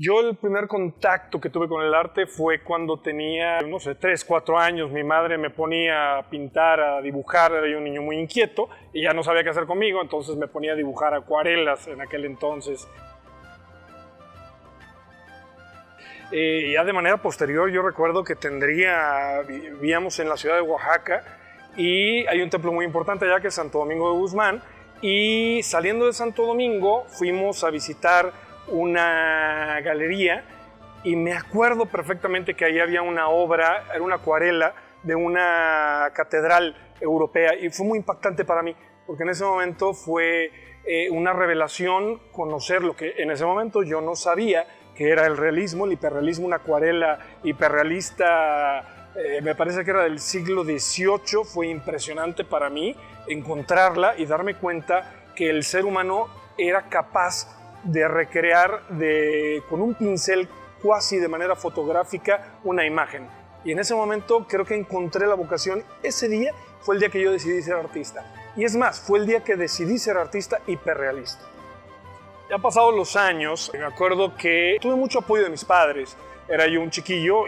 Yo el primer contacto que tuve con el arte fue cuando tenía, no sé, 3, 4 años. Mi madre me ponía a pintar, a dibujar. Era yo un niño muy inquieto y ya no sabía qué hacer conmigo, entonces me ponía a dibujar acuarelas en aquel entonces. Ya de manera posterior yo recuerdo que vivíamos en la ciudad de Oaxaca y hay un templo muy importante allá que es Santo Domingo de Guzmán, y saliendo de Santo Domingo fuimos a visitar una galería y me acuerdo perfectamente que ahí había una obra, era una acuarela de una catedral europea, y fue muy impactante para mí porque en ese momento fue una revelación conocer lo que en ese momento yo no sabía, que era el realismo, el hiperrealismo, una acuarela hiperrealista, me parece que era del siglo XVIII. Fue impresionante para mí encontrarla y darme cuenta que el ser humano era capaz de recrear con un pincel cuasi de manera fotográfica una imagen. Y en ese momento creo que encontré la vocación. Ese día fue el día que yo decidí ser artista. Y es más, fue el día que decidí ser artista hiperrealista. Ya pasados los años, me acuerdo que tuve mucho apoyo de mis padres. Era yo un chiquillo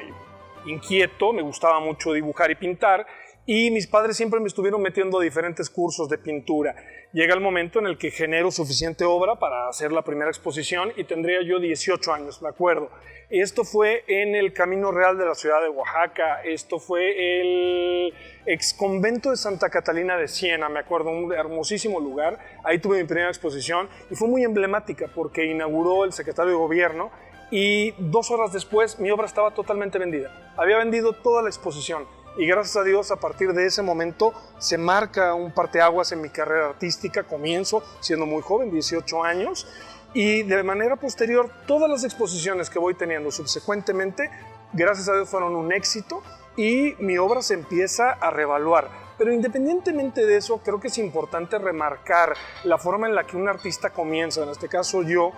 inquieto, me gustaba mucho dibujar y pintar, y mis padres siempre me estuvieron metiendo a diferentes cursos de pintura. Llega el momento en el que genero suficiente obra para hacer la primera exposición y tendría yo 18 años, me acuerdo. Esto fue en el Camino Real de la ciudad de Oaxaca. Esto fue el exconvento de Santa Catalina de Siena, me acuerdo, un hermosísimo lugar. Ahí tuve mi primera exposición y fue muy emblemática porque inauguró el secretario de gobierno, y 2 horas después mi obra estaba totalmente vendida. Había vendido toda la exposición. Y gracias a Dios, a partir de ese momento se marca un parteaguas en mi carrera artística. Comienzo siendo muy joven, 18 años, y de manera posterior todas las exposiciones que voy teniendo subsecuentemente, gracias a Dios, fueron un éxito y mi obra se empieza a revaluar. Pero independientemente de eso, creo que es importante remarcar la forma en la que un artista comienza. En este caso yo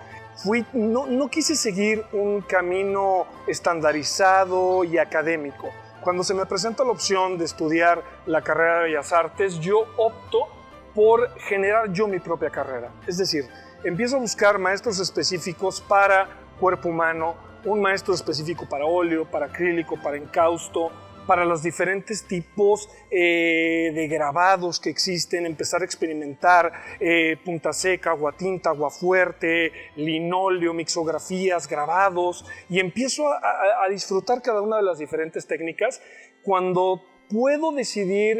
no quise seguir un camino estandarizado y académico. Cuando se me presenta la opción de estudiar la carrera de Bellas Artes, yo opto por generar yo mi propia carrera. Es decir, empiezo a buscar maestros específicos para cuerpo humano, un maestro específico para óleo, para acrílico, para encausto, para los diferentes tipos de grabados que existen, empezar a experimentar punta seca, agua tinta, agua fuerte, linóleo, mixografías, grabados, y empiezo a disfrutar cada una de las diferentes técnicas. Cuando puedo decidir,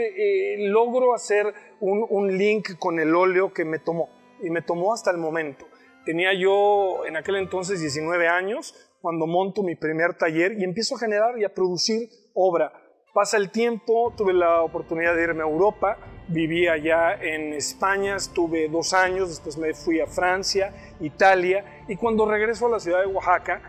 logro hacer un link con el óleo que me tomó, y me tomó hasta el momento. Tenía yo en aquel entonces 19 años, cuando monto mi primer taller y empiezo a generar y a producir obra. Pasa el tiempo, tuve la oportunidad de irme a Europa, viví allá en España, estuve 2 años, después me fui a Francia, Italia, y cuando regreso a la ciudad de Oaxaca,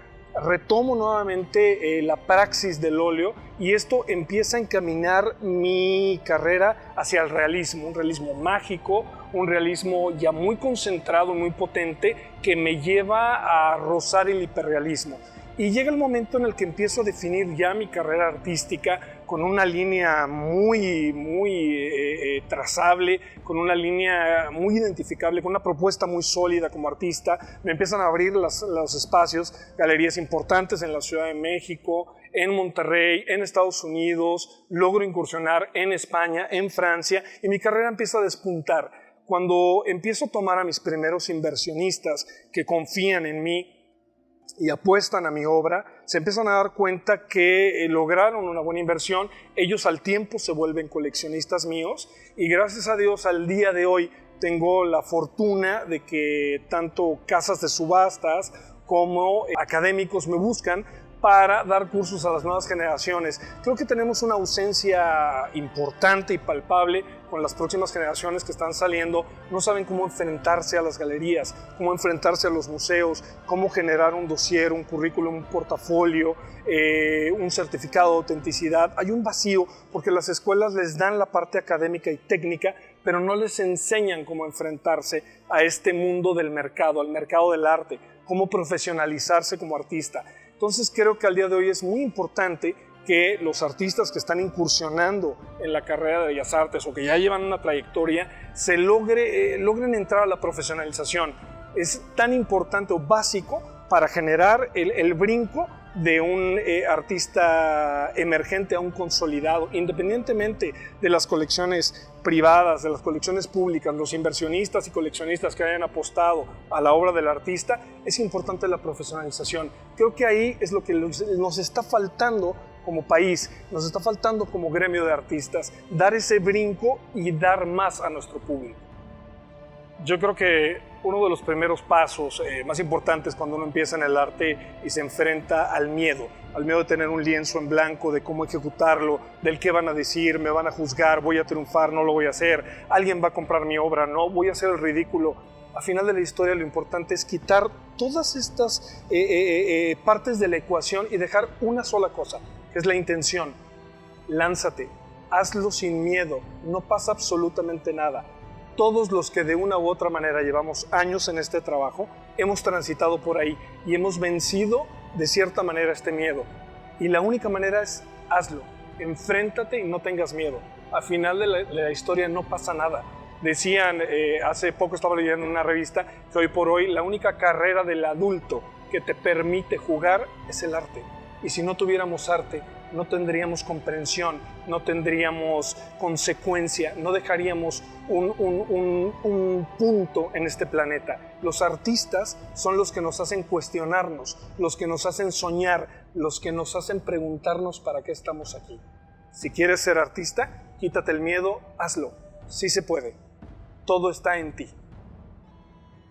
retomo nuevamente la praxis del óleo, y esto empieza a encaminar mi carrera hacia el realismo, un realismo mágico, un realismo ya muy concentrado, muy potente, que me lleva a rozar el hiperrealismo. Y llega el momento en el que empiezo a definir ya mi carrera artística con una línea muy trazable, con una línea muy identificable, con una propuesta muy sólida como artista. Me empiezan a abrir los espacios, galerías importantes en la Ciudad de México, en Monterrey, en Estados Unidos. Logro incursionar en España, en Francia, y mi carrera empieza a despuntar. Cuando empiezo a tomar a mis primeros inversionistas que confían en mí y apuestan a mi obra, se empiezan a dar cuenta que lograron una buena inversión. Ellos al tiempo se vuelven coleccionistas míos, y gracias a Dios al día de hoy tengo la fortuna de que tanto casas de subastas como académicos me buscan para dar cursos a las nuevas generaciones. Creo que tenemos una ausencia importante y palpable con las próximas generaciones que están saliendo. No saben cómo enfrentarse a las galerías, cómo enfrentarse a los museos, cómo generar un dossier, un currículum, un portafolio, un certificado de autenticidad. Hay un vacío porque las escuelas les dan la parte académica y técnica, pero no les enseñan cómo enfrentarse a este mundo del mercado, al mercado del arte, cómo profesionalizarse como artista. Entonces creo que al día de hoy es muy importante que los artistas que están incursionando en la carrera de Bellas Artes o que ya llevan una trayectoria logren entrar a la profesionalización. Es tan importante o básico para generar el brinco de un artista emergente a un consolidado, independientemente de las colecciones privadas, de las colecciones públicas, los inversionistas y coleccionistas que hayan apostado a la obra del artista, es importante la profesionalización. Creo que ahí es lo que nos está faltando como país, nos está faltando como gremio de artistas, dar ese brinco y dar más a nuestro público. Yo creo que uno de los primeros pasos más importantes cuando uno empieza en el arte y se enfrenta al miedo de tener un lienzo en blanco, de cómo ejecutarlo, del qué van a decir, me van a juzgar, voy a triunfar, no lo voy a hacer, alguien va a comprar mi obra, no, voy a hacer el ridículo. Al final de la historia lo importante es quitar todas estas partes de la ecuación y dejar una sola cosa, que es la intención. Lánzate, hazlo sin miedo, no pasa absolutamente nada. Todos los que de una u otra manera llevamos años en este trabajo, hemos transitado por ahí y hemos vencido de cierta manera este miedo. Y la única manera es hazlo, enfréntate y no tengas miedo. Al final de la historia no pasa nada. Decían, hace poco estaba leyendo en una revista, que hoy por hoy la única carrera del adulto que te permite jugar es el arte. Y si no tuviéramos arte, no tendríamos comprensión, no tendríamos consecuencia, no dejaríamos un punto en este planeta. Los artistas son los que nos hacen cuestionarnos, los que nos hacen soñar, los que nos hacen preguntarnos para qué estamos aquí. Si quieres ser artista, quítate el miedo, hazlo. Sí se puede. Todo está en ti.